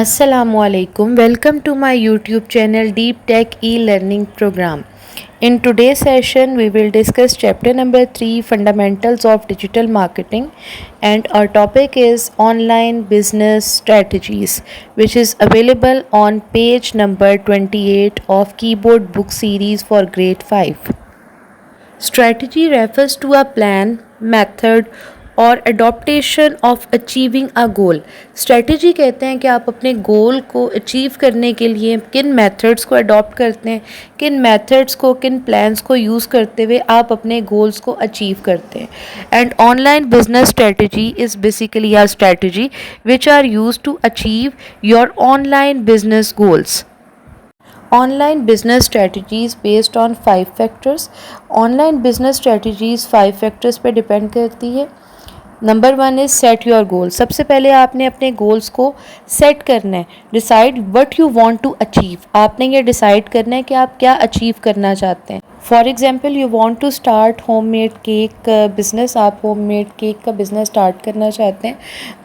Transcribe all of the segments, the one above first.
Assalamualaikum. Welcome to my YouTube channel Deep Tech e-learning program. In today's session, we will discuss chapter number 3, Fundamentals of Digital Marketing, and our topic is Online Business Strategies, which is available on page number 28 of Keyboard Book Series for Grade 5. Strategy refers to a plan, method और adaptation of achieving a goal. Strategy कहते हैं कि आप अपने गोल को achieve करने के लिए किन मेथड्स को अडॉप्ट करते हैं, किन मेथड्स को, किन प्लान्स को यूज़ करते हुए आप अपने गोल्स को अचीव करते हैं। And online business strategy is basically a strategy which are use to achieve your online business goals. Online business strategies based on 5 factors. Online business strategies 5 factors पे depend करती है। Number 1 is set your goal. सबसे पहले आपने अपने goals को set करना है। Decide what you want to achieve. आपने ये डिसाइड करना है कि आप क्या अचीव करना चाहते हैं। For example, you want to start homemade cake business. आप होममेड केक का बिज़नेस स्टार्ट करना चाहते हैं,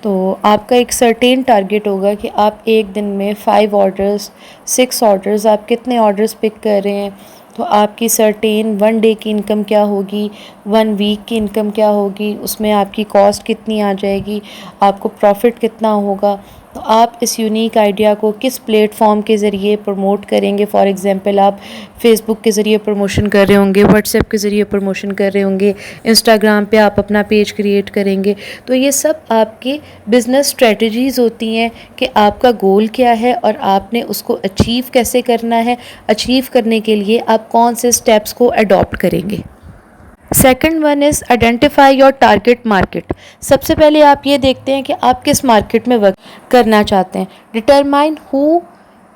तो आपका एक सर्टेन टारगेट होगा कि आप एक दिन में 5 ऑर्डर्स, 6 ऑर्डर्स, आप कितने ऑर्डर्स पिक कर रहे हैं। तो आपकी सर्टेन 1 डे की इनकम क्या होगी, 1 वीक की इनकम क्या होगी, उसमें आपकी कॉस्ट कितनी आ जाएगी, आपको प्रॉफिट कितना होगा। तो आप इस यूनिक आइडिया को किस प्लेटफॉर्म के ज़रिए प्रमोट करेंगे। फॉर एग्ज़ाम्पल, आप फेसबुक के ज़रिए प्रमोशन कर रहे होंगे, व्हाट्सएप के ज़रिए प्रमोशन कर रहे होंगे, इंस्टाग्राम पे आप अपना पेज क्रिएट करेंगे। तो ये सब आपके बिज़नेस स्ट्रेटजीज़ होती हैं कि आपका गोल क्या है और आपने उसको अचीव कैसे करना है। अचीव करने के लिए आप कौन से स्टेप्स को अडॉप्ट करेंगे। Second one is identify your target market. सबसे पहले आप ये देखते हैं कि आप किस मार्केट में वर्क करना चाहते हैं। Determine who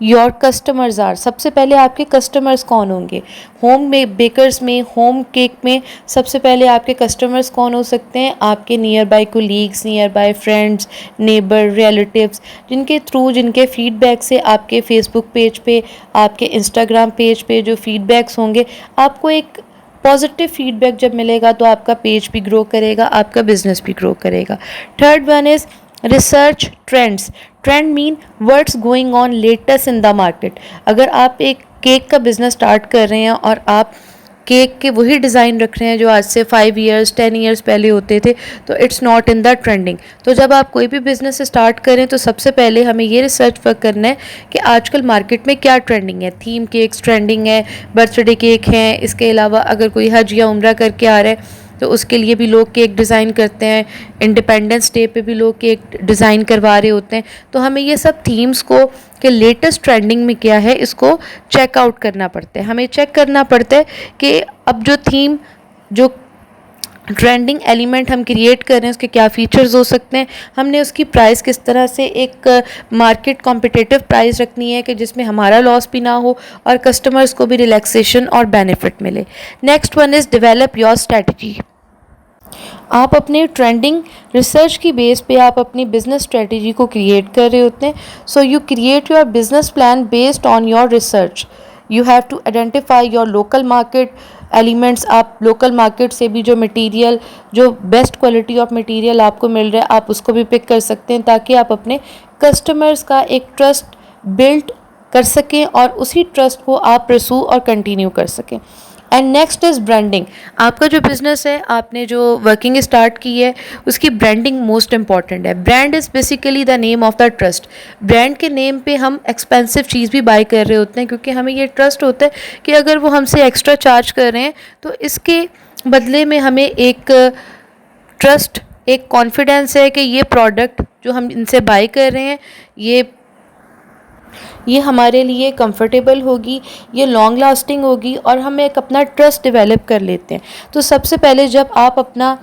your customers are. सबसे पहले आपके कस्टमर्स कौन होंगे। होम में बेकर्स में, होम केक में सबसे पहले आपके कस्टमर्स कौन हो सकते हैं। आपके near by colleagues, near by friends, neighbour, relatives, जिनके थ्रू, जिनके फीडबैक से आपके फेसबुक पेज पे, आपके इंस्टाग्राम पेज पे जो फीडबैक्स होंगे, आपको एक पॉजिटिव फीडबैक जब मिलेगा तो आपका पेज भी ग्रो करेगा, आपका बिजनेस भी ग्रो करेगा। Third one is research trends. Trend mean what's going on latest in the market. अगर आप एक केक का बिजनेस स्टार्ट कर रहे हैं और आप केक के वही डिज़ाइन रख रहे हैं जो आज से 5 ईयर्स 10 ईयर्स पहले होते थे, तो it's not in the trending. तो जब आप कोई भी बिज़नेस स्टार्ट करें तो सबसे पहले हमें ये रिसर्च वर्क करना है कि आजकल मार्केट में क्या ट्रेंडिंग है। थीम केक्स ट्रेंडिंग है, बर्थडे केक हैं, इसके अलावा अगर कोई हज या उम्रा करके आ रहा है तो उसके लिए भी लोग केक डिज़ाइन करते हैं। इंडिपेंडेंस डे पे भी लोग केक डिज़ाइन करवा रहे होते हैं। तो हमें ये सब थीम्स को कि लेटेस्ट ट्रेंडिंग में क्या है, इसको चेकआउट करना पड़ता है। हमें चेक करना पड़ता है कि अब जो थीम, जो ट्रेंडिंग एलिमेंट हम क्रिएट कर रहे हैं, उसके क्या फीचर्स हो सकते हैं। हमने उसकी प्राइस किस तरह से एक मार्केट कॉम्पिटिटिव प्राइस रखनी है कि जिसमें हमारा लॉस भी ना हो और कस्टमर्स को भी रिलैक्सेशन और बेनिफिट मिले। Next one is develop your strategy. आप अपने ट्रेंडिंग रिसर्च की बेस पे आप अपनी बिजनेस स्ट्रेटजी को क्रिएट कर रहे होते हैं। So you create your business plan based on your research. You have to identify your local market elements. आप लोकल मार्केट से भी जो मटेरियल, जो बेस्ट क्वालिटी ऑफ मटेरियल आपको मिल रहा है, आप उसको भी पिक कर सकते हैं ताकि आप अपने कस्टमर्स का एक ट्रस्ट बिल्ड कर सकें और उसी ट्रस्ट को आप परसू और कंटिन्यू कर सकें। And next is branding. आपका जो बिज़नेस है, आपने जो वर्किंग स्टार्ट की है, उसकी ब्रांडिंग मोस्ट इंपॉर्टेंट है। Brand is basically the name of the trust. Brand के नेम पे हम एक्सपेंसिव चीज़ भी बाय कर रहे होते हैं क्योंकि हमें ये ट्रस्ट होता है कि अगर वो हमसे एक्स्ट्रा चार्ज कर रहे हैं तो इसके बदले में हमें एक ट्रस्ट, एक कॉन्फिडेंस है कि ये प्रोडक्ट जो हम इनसे बाय कर रहे हैं, ये हमारे लिए कंफर्टेबल होगी, ये लॉन्ग लास्टिंग होगी और हम एक अपना ट्रस्ट डेवलप कर लेते हैं। तो सबसे पहले जब आप अपना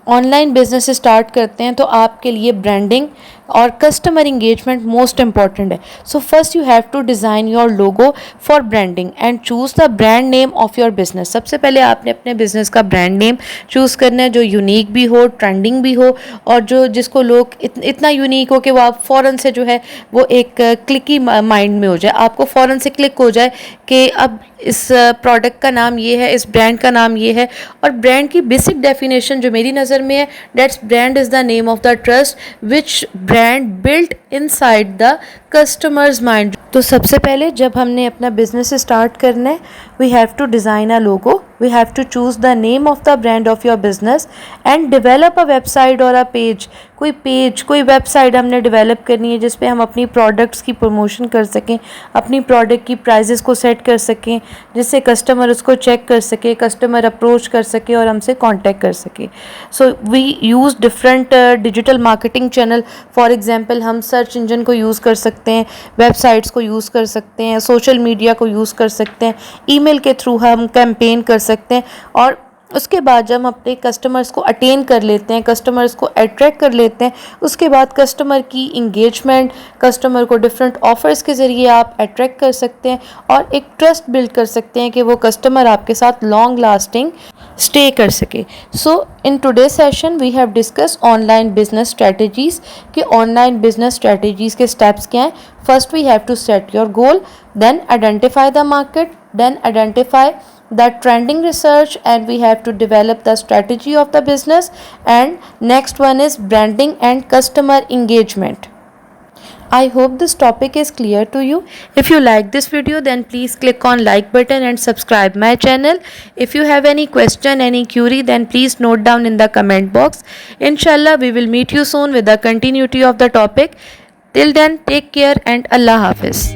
ऑनलाइन बिजनेस स्टार्ट करते हैं तो आपके लिए ब्रांडिंग और कस्टमर इंगेजमेंट मोस्ट इंपॉर्टेंट है। So first you have to design your logo for branding and choose the brand name of your business. सबसे पहले आपने अपने बिजनेस का ब्रांड नेम चूज़ करना है जो यूनिक भी हो, ट्रेंडिंग भी हो और जो जिसको लोग इतना यूनिक हो कि वो आप फ़ौरन से जो है वो एक क्लिकी माइंड में हो जाए, आपको फ़ौरन से क्लिक हो जाए कि अब इस प्रोडक्ट का नाम ये है, इस ब्रांड का नाम ये है। और ब्रांड की बेसिक डेफिनेशन जो मेरी नज़र में है, that's brand is the name of the trust which brand built inside the customers mind. तो सबसे पहले जब हमने अपना बिजनेस स्टार्ट करना है, we have to design a logo, we have to choose the name of the brand of your business and develop a website और a page. कोई वेबसाइट हमने डेवलप करनी है जिस पे हम अपनी प्रोडक्ट्स की प्रमोशन कर सकें, अपनी प्रोडक्ट की प्राइजेस को सेट कर सकें, जिससे कस्टमर उसको चेक कर सके, कस्टमर अप्रोच कर सके और हमसे कांटेक्ट कर सके। So we use different digital marketing channel. For example हम सर्च इंजन को यूज़ कर सकते हैं, वेबसाइट्स को यूज़ कर सकते हैं, सोशल मीडिया को यूज़ कर सकते हैं, ईमेल के थ्रू हम कैंपेन कर सकते हैं। और उसके बाद जब हम अपने कस्टमर्स को अटेन कर लेते हैं, कस्टमर्स को अट्रैक्ट कर लेते हैं, उसके बाद कस्टमर की इंगेजमेंट, कस्टमर को डिफरेंट ऑफर्स के ज़रिए आप अट्रैक्ट कर सकते हैं और एक ट्रस्ट बिल्ड कर सकते हैं कि वो कस्टमर आपके साथ लॉन्ग लास्टिंग स्टे कर सके। So in today session we have discuss online business strategies कि ऑनलाइन बिजनेस स्ट्रेटजीज़ के स्टेप्स क्या हैं। First we have to set your goal, then identify the market, then identify the trending research, and we have to develop the strategy of the business, and next one is branding and customer engagement. I hope this topic is clear to you. If you like this video, then please click on like button and subscribe my channel. If you have any question, any query, then please note down in the comment box. Inshallah we will meet you soon with the continuity of the topic. Till then, take care and Allah Hafiz.